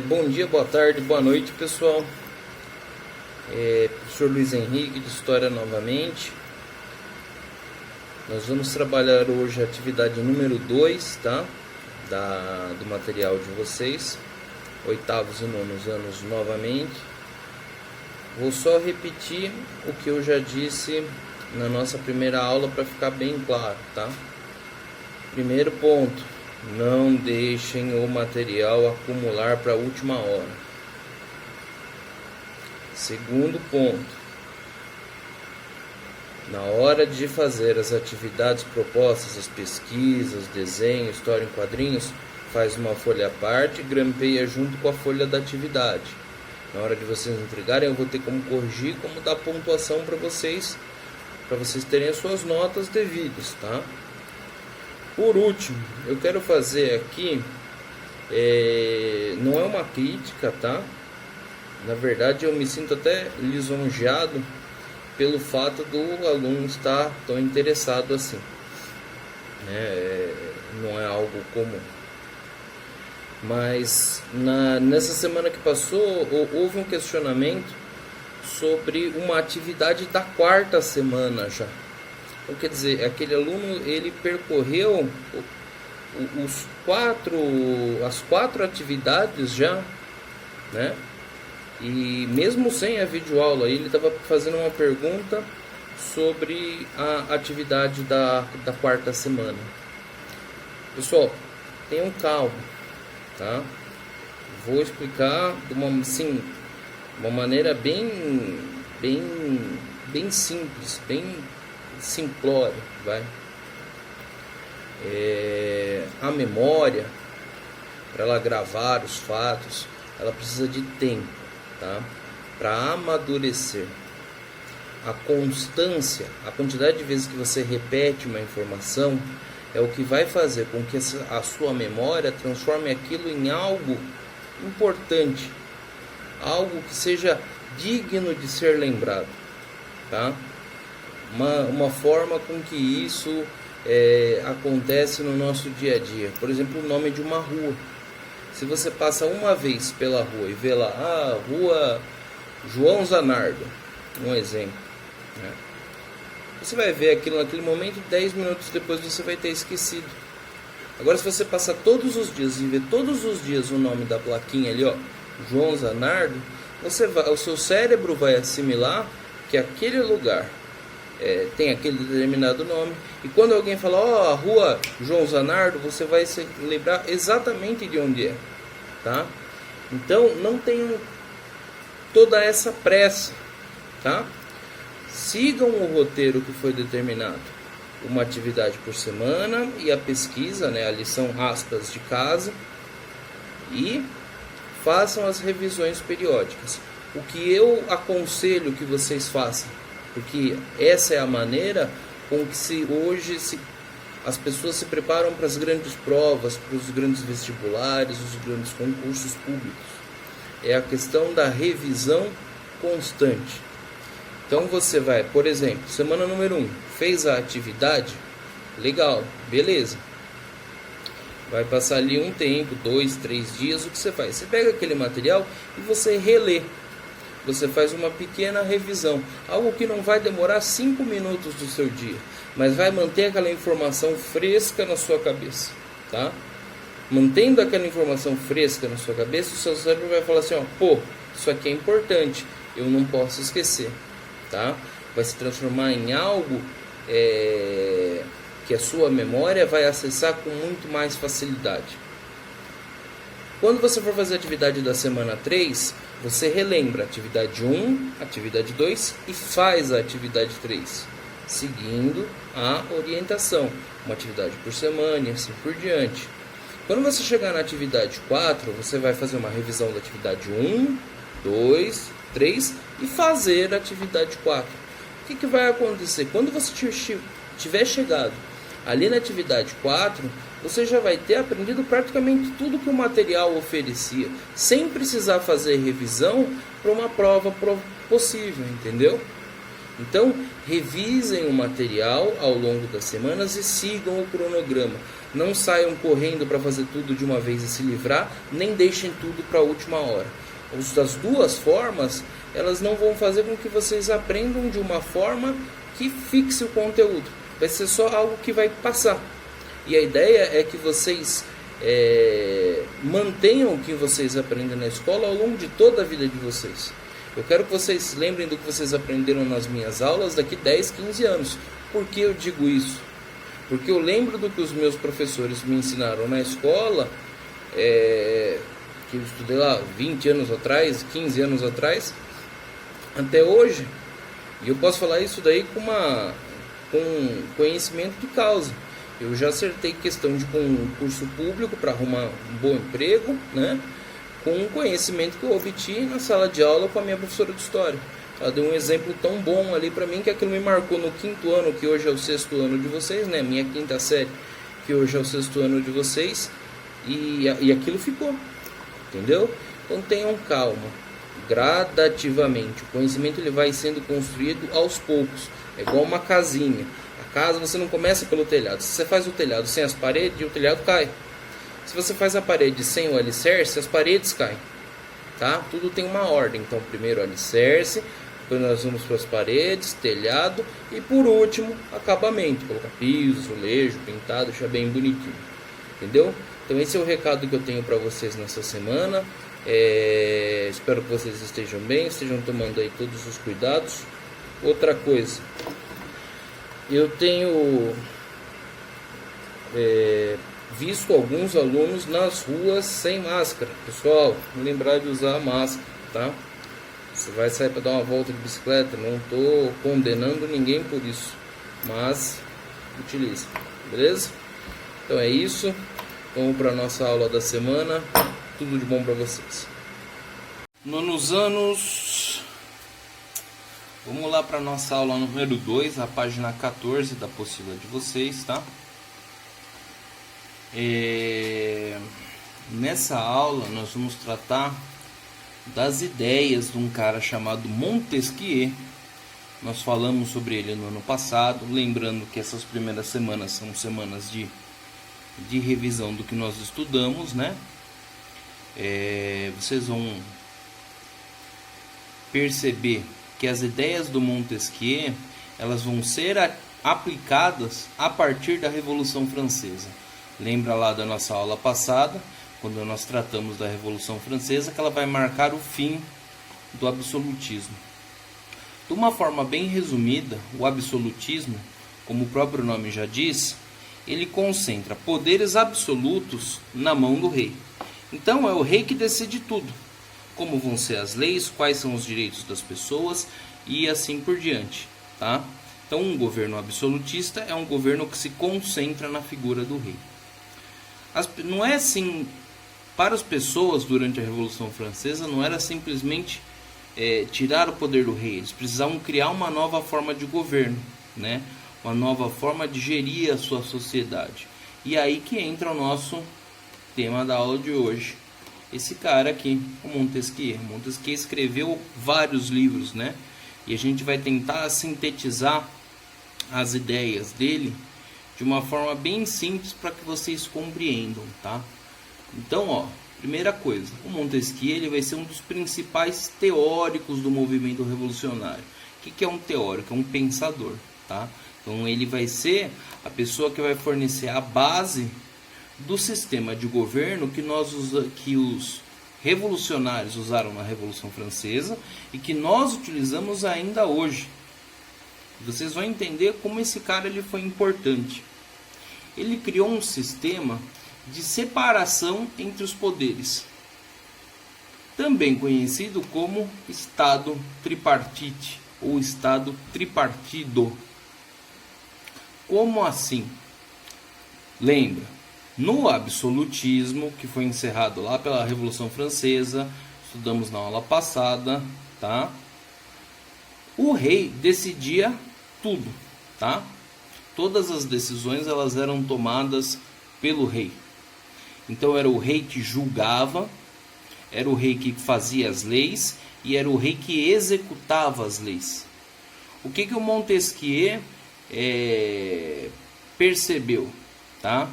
Bom dia, boa tarde, boa noite, pessoal. Professor Luiz Henrique de História novamente. Nós vamos trabalhar hoje a atividade número 2, tá? Do material de vocês, oitavos e nonos anos novamente. Vou só repetir o que eu já disse na nossa primeira aula para ficar bem claro, tá? Primeiro ponto: não deixem o material acumular para a última hora. Segundo ponto: na hora de fazer as atividades propostas, as pesquisas, desenho, história em quadrinhos, faz uma folha à parte e grampeia junto com a folha da atividade. Na hora de vocês entregarem, eu vou ter como corrigir, como dar pontuação para vocês terem as suas notas devidas, tá? Por último, eu quero fazer aqui, não é uma crítica, tá? Na verdade, eu me sinto até lisonjeado pelo fato do aluno estar tão interessado assim, né? Não é algo comum. Mas nessa semana que passou, houve um questionamento sobre uma atividade da quarta semana já. Então, quer dizer, aquele aluno, ele percorreu as quatro atividades já, né? E mesmo sem a videoaula, ele estava fazendo uma pergunta sobre a atividade da quarta semana. Pessoal, tenham calma, tá? Vou explicar de uma maneira bem simples, bem simplória, vai. A memória, para ela gravar os fatos, ela precisa de tempo, tá? Para amadurecer. A constância, a quantidade de vezes que você repete uma informação, é o que vai fazer com que a sua memória transforme aquilo em algo importante, algo que seja digno de ser lembrado, tá? Uma forma com que isso acontece no nosso dia a dia. Por exemplo, o nome de uma rua. Se você passa uma vez pela rua e vê lá, Rua João Zanardo, um exemplo, né? Você vai ver aquilo naquele momento e 10 minutos depois você vai ter esquecido. Agora, se você passar todos os dias e ver todos os dias o nome da plaquinha ali, ó, João Zanardo, o seu cérebro vai assimilar que aquele lugar tem aquele determinado nome, e quando alguém fala, a Rua João Zanardo, você vai se lembrar exatamente de onde é, tá? Então, não tenham toda essa pressa, tá? Sigam o roteiro que foi determinado, uma atividade por semana e a pesquisa, né, a lição aspas de casa, e façam as revisões periódicas. O que eu aconselho que vocês façam, porque essa é a maneira com que hoje as pessoas se preparam para as grandes provas, para os grandes vestibulares, os grandes concursos públicos. É a questão da revisão constante. Então você vai, por exemplo, semana número 1, fez a atividade, legal, beleza. Vai passar ali um tempo, 2, 3 dias, o que você faz? Você pega aquele material e você relê. Você faz uma pequena revisão, algo que não vai demorar 5 minutos do seu dia, mas vai manter aquela informação fresca na sua cabeça, tá? Mantendo aquela informação fresca na sua cabeça, o seu cérebro vai falar assim, isso aqui é importante, eu não posso esquecer, tá? Vai se transformar em algo que a sua memória vai acessar com muito mais facilidade. Quando você for fazer a atividade da semana 3, você relembra a atividade 1, atividade 2 e faz a atividade 3, seguindo a orientação, uma atividade por semana e assim por diante. Quando você chegar na atividade 4, você vai fazer uma revisão da atividade 1, 2, 3 e fazer a atividade 4. O que vai acontecer? Quando você tiver chegado ali na atividade 4, você já vai ter aprendido praticamente tudo que o material oferecia, sem precisar fazer revisão para uma prova possível, entendeu? Então, revisem o material ao longo das semanas e sigam o cronograma. Não saiam correndo para fazer tudo de uma vez e se livrar, nem deixem tudo para a última hora. As duas formas, elas não vão fazer com que vocês aprendam de uma forma que fixe o conteúdo. Vai ser só algo que vai passar. E a ideia é que vocês mantenham o que vocês aprendem na escola ao longo de toda a vida de vocês. Eu quero que vocês lembrem do que vocês aprenderam nas minhas aulas daqui 10, 15 anos. Por que eu digo isso? Porque eu lembro do que os meus professores me ensinaram na escola, que eu estudei lá 20 anos atrás, 15 anos atrás, até hoje. E eu posso falar isso daí com conhecimento de causa. Eu já acertei questão de concurso público para arrumar um bom emprego, né? Com o conhecimento que eu obtive na sala de aula com a minha professora de história. Ela deu um exemplo tão bom ali para mim que aquilo me marcou no 5º ano, que hoje é o 6º ano de vocês, né? Minha 5ª série, que hoje é o 6º ano de vocês, e aquilo ficou, entendeu? Então tenham calma, gradativamente. O conhecimento ele vai sendo construído aos poucos, é igual uma casinha. A casa você não começa pelo telhado. Se você faz o telhado sem as paredes, o telhado cai. Se você faz a parede sem o alicerce, as paredes caem, tá? Tudo tem uma ordem. Então primeiro o alicerce, depois nós vamos para as paredes, telhado e por último acabamento, colocar piso, azulejo, pintado, deixar bem bonitinho, entendeu? Então esse é o recado que eu tenho para vocês nessa semana. Espero que vocês estejam bem, estejam tomando aí todos os cuidados. Outra coisa, eu tenho visto alguns alunos nas ruas sem máscara. Pessoal, não lembrar de usar a máscara, tá? Você vai sair para dar uma volta de bicicleta, não estou condenando ninguém por isso, mas utilize, beleza? Então é isso, vamos para a nossa aula da semana, tudo de bom para vocês. Nonos anos, vamos lá para a nossa aula número 2, a página 14 da apostila de vocês, tá? Nessa aula nós vamos tratar das ideias de um cara chamado Montesquieu. Nós falamos sobre ele no ano passado, lembrando que essas primeiras semanas são semanas de revisão do que nós estudamos, né? Vocês vão perceber que as ideias do Montesquieu elas vão ser aplicadas a partir da Revolução Francesa. Lembra lá da nossa aula passada, quando nós tratamos da Revolução Francesa, que ela vai marcar o fim do absolutismo. De uma forma bem resumida, o absolutismo, como o próprio nome já diz, ele concentra poderes absolutos na mão do rei. Então é o rei que decide tudo, como vão ser as leis, quais são os direitos das pessoas e assim por diante, tá? Então um governo absolutista é um governo que se concentra na figura do rei. Não é assim, para as pessoas durante a Revolução Francesa, não era simplesmente tirar o poder do rei. Eles precisavam criar uma nova forma de governo, né? Uma nova forma de gerir a sua sociedade. E aí que entra o nosso tema da aula de hoje. Esse cara aqui, o Montesquieu. Montesquieu escreveu vários livros, né? E a gente vai tentar sintetizar as ideias dele de uma forma bem simples para que vocês compreendam, tá? Então, ó, primeira coisa, o Montesquieu ele vai ser um dos principais teóricos do movimento revolucionário. O que é um teórico? É um pensador, tá? Então ele vai ser a pessoa que vai fornecer a base do sistema de governo que os revolucionários usaram na Revolução Francesa e que nós utilizamos ainda hoje. Vocês vão entender como esse cara ele foi importante. Ele criou um sistema de separação entre os poderes, também conhecido como Estado tripartite ou Estado tripartido. Como assim? Lembra, no absolutismo, que foi encerrado lá pela Revolução Francesa, estudamos na aula passada, tá? O rei decidia tudo, tá? Todas as decisões elas eram tomadas pelo rei. Então era o rei que julgava, era o rei que fazia as leis e era o rei que executava as leis. O que o Montesquieu percebeu, tá?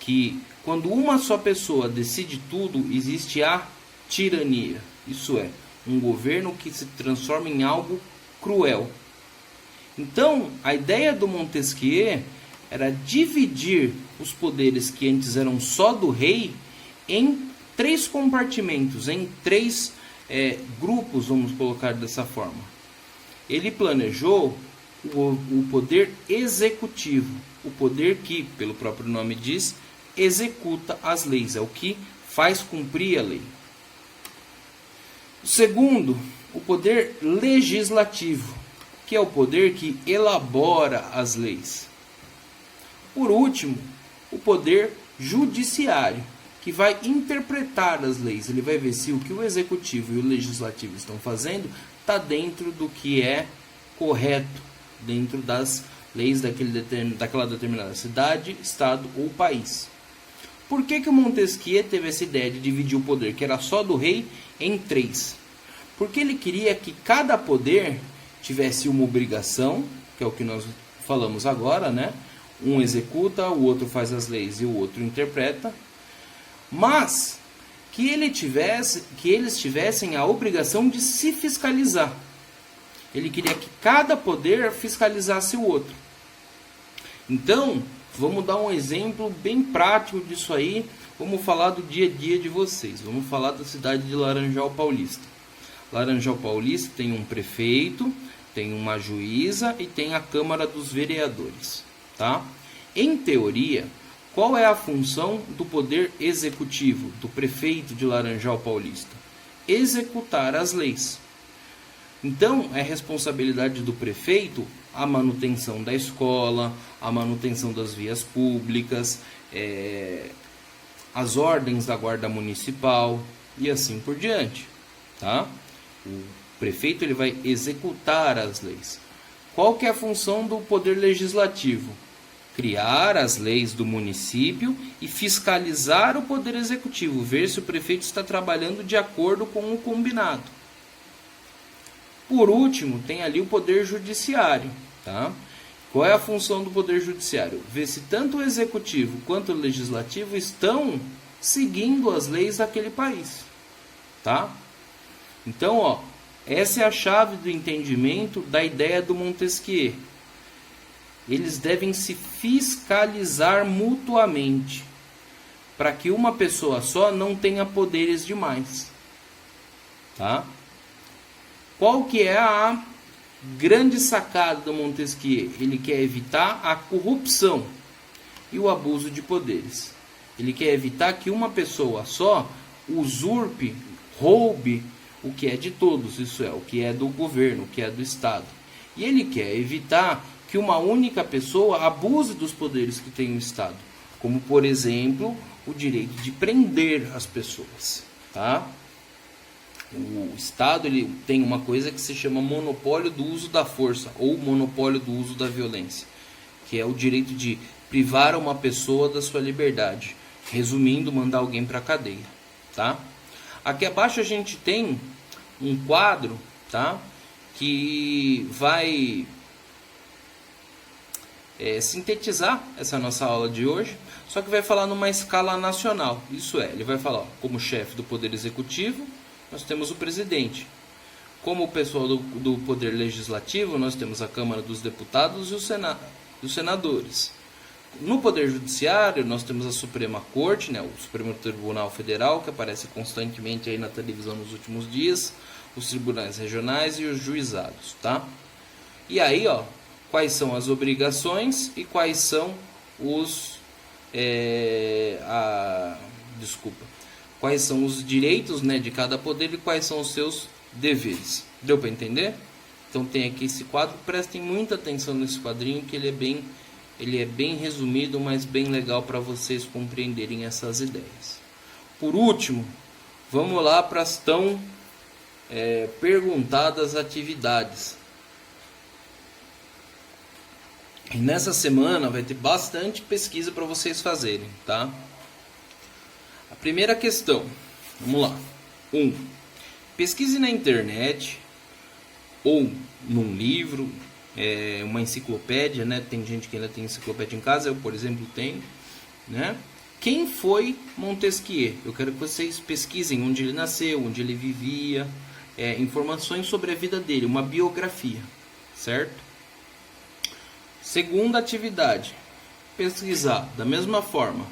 que quando uma só pessoa decide tudo, existe a tirania. Isso é, um governo que se transforma em algo cruel. Então, a ideia do Montesquieu era dividir os poderes que antes eram só do rei em 3 compartimentos, em 3 grupos, vamos colocar dessa forma. Ele planejou o poder executivo, o poder que, pelo próprio nome diz, executa as leis, é o que faz cumprir a lei. O segundo, o poder legislativo, que é o poder que elabora as leis. Por último, o poder judiciário, que vai interpretar as leis. Ele vai ver se o que o executivo e o legislativo estão fazendo está dentro do que é correto, dentro das leis daquela determinada cidade, estado ou país. Por que o Montesquieu teve essa ideia de dividir o poder, que era só do rei, em 3? Porque ele queria que cada poder tivesse uma obrigação, que é o que nós falamos agora, né? Um executa, o outro faz as leis e o outro interpreta, mas que eles tivessem a obrigação de se fiscalizar. Ele queria que cada poder fiscalizasse o outro. Então, vamos dar um exemplo bem prático disso aí. Vamos falar do dia a dia de vocês. Vamos falar da cidade de Laranjal Paulista. Laranjal Paulista tem um prefeito, tem uma juíza e tem a Câmara dos Vereadores. Tá? Em teoria, qual é a função do poder executivo, do prefeito de Laranjal Paulista? Executar as leis. Então, é responsabilidade do prefeito a manutenção da escola, a manutenção das vias públicas, as ordens da guarda municipal e assim por diante. Tá? O prefeito ele vai executar as leis. Qual que é a função do poder legislativo? Criar as leis do município e fiscalizar o poder executivo, ver se o prefeito está trabalhando de acordo com o combinado. Por último, tem ali o poder judiciário. Tá? Qual é a função do poder judiciário? Ver se tanto o executivo quanto o legislativo estão seguindo as leis daquele país. Tá? Então, essa é a chave do entendimento da ideia do Montesquieu. Eles devem se fiscalizar mutuamente, para que uma pessoa só não tenha poderes demais. Tá? Qual que é a grande sacada do Montesquieu? Ele quer evitar a corrupção e o abuso de poderes. Ele quer evitar que uma pessoa só usurpe, roube o que é de todos, isso é, o que é do governo, o que é do Estado. E ele quer evitar que uma única pessoa abuse dos poderes que tem o Estado, como, por exemplo, o direito de prender as pessoas. Tá? O Estado ele tem uma coisa que se chama monopólio do uso da força ou monopólio do uso da violência, que é o direito de privar uma pessoa da sua liberdade, resumindo, mandar alguém para a cadeia. Tá? Aqui abaixo a gente tem um quadro, tá? Que vai sintetizar essa nossa aula de hoje, só que vai falar numa escala nacional. Isso é, ele vai falar, como chefe do Poder Executivo, nós temos o presidente. Como o pessoal do Poder Legislativo, nós temos a Câmara dos Deputados e os senadores. No Poder Judiciário, nós temos a Suprema Corte, né, o Supremo Tribunal Federal, que aparece constantemente aí na televisão nos últimos dias, os tribunais regionais e os juizados. Tá? E aí, quais são as obrigações e quais são quais são os direitos, né, de cada poder e quais são os seus deveres. Deu para entender? Então tem aqui esse quadro, prestem muita atenção nesse quadrinho, que ele é bem resumido, mas bem legal para vocês compreenderem essas ideias. Por último, vamos lá para as tão perguntadas atividades. E nessa semana vai ter bastante pesquisa para vocês fazerem, tá? A primeira questão, vamos lá. 1. Pesquise na internet ou num livro, uma enciclopédia, né? Tem gente que ainda tem enciclopédia em casa, eu, por exemplo, tenho, né? Quem foi Montesquieu? Eu quero que vocês pesquisem onde ele nasceu, onde ele vivia, informações sobre a vida dele, uma biografia, certo? Segunda atividade, pesquisar da mesma forma,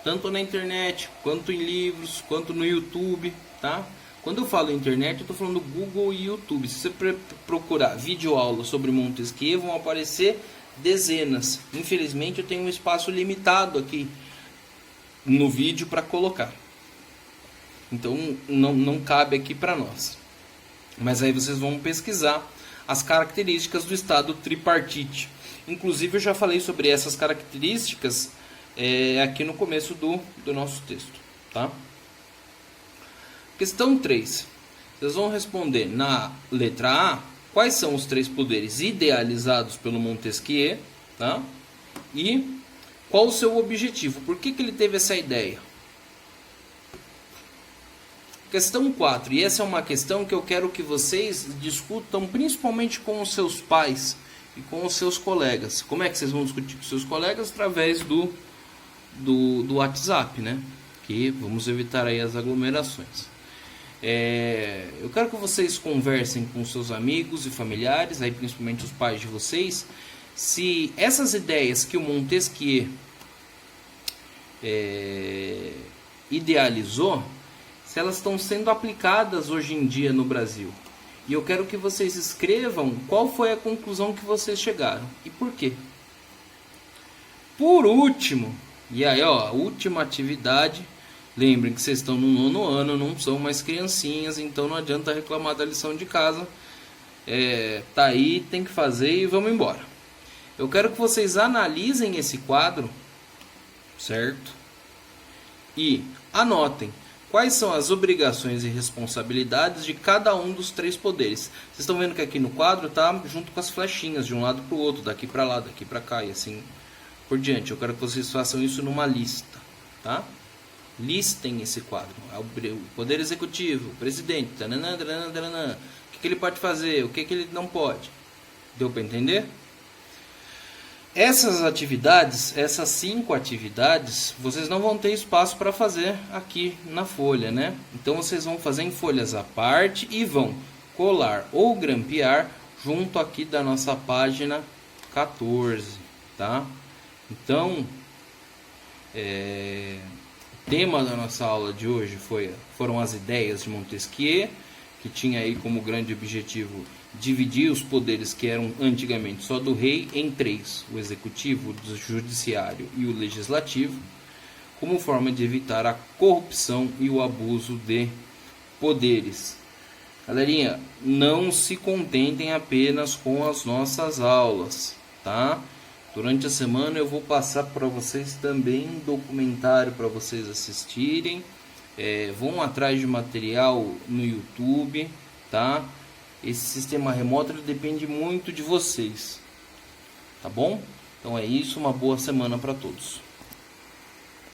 tanto na internet, quanto em livros, quanto no YouTube, tá? Quando eu falo internet, eu estou falando Google e YouTube. Se você procurar videoaula sobre Montesquieu, vão aparecer dezenas. Infelizmente, eu tenho um espaço limitado aqui no vídeo para colocar. Então, não cabe aqui para nós. Mas aí vocês vão pesquisar as características do Estado tripartite. Inclusive, eu já falei sobre essas características aqui no começo do nosso texto, tá? Questão 3. Vocês vão responder na letra A, quais são os 3 poderes idealizados pelo Montesquieu, tá? E qual o seu objetivo? Por que ele teve essa ideia? Questão 4. E essa é uma questão que eu quero que vocês discutam principalmente com os seus pais e com os seus colegas. Como é que vocês vão discutir com os seus colegas? Através do WhatsApp, né? Que vamos evitar aí as aglomerações. Eu quero que vocês conversem com seus amigos e familiares, aí principalmente os pais de vocês, se essas ideias que o Montesquieu idealizou, se elas estão sendo aplicadas hoje em dia no Brasil. E eu quero que vocês escrevam qual foi a conclusão que vocês chegaram e por quê. Por último, e aí ó, a última atividade. Lembrem que vocês estão no 9º ano, não são mais criancinhas, então não adianta reclamar da lição de casa. Tá aí, tem que fazer e vamos embora. Eu quero que vocês analisem esse quadro, certo? E anotem quais são as obrigações e responsabilidades de cada um dos 3 poderes. Vocês estão vendo que aqui no quadro tá junto com as flechinhas de um lado para o outro, daqui para lá, daqui para cá e assim por diante. Eu quero que vocês façam isso numa lista, tá? Listem esse quadro. O poder executivo, o presidente, taranã, taranã, taranã. O que ele pode fazer, o que ele não pode. Deu para entender? Essas atividades, essas 5 atividades, vocês não vão ter espaço para fazer aqui na folha, né? Então vocês vão fazer em folhas à parte e vão colar ou grampear junto aqui da nossa página 14, tá? Então, o tema da nossa aula de hoje foram as ideias de Montesquieu, que tinha aí como grande objetivo dividir os poderes que eram antigamente só do rei em 3, o executivo, o judiciário e o legislativo, como forma de evitar a corrupção e o abuso de poderes. Galerinha, não se contentem apenas com as nossas aulas, tá? Durante a semana eu vou passar para vocês também um documentário para vocês assistirem. Vão atrás de material no YouTube, tá? Esse sistema remoto ele depende muito de vocês, tá bom? Então é isso, uma boa semana para todos.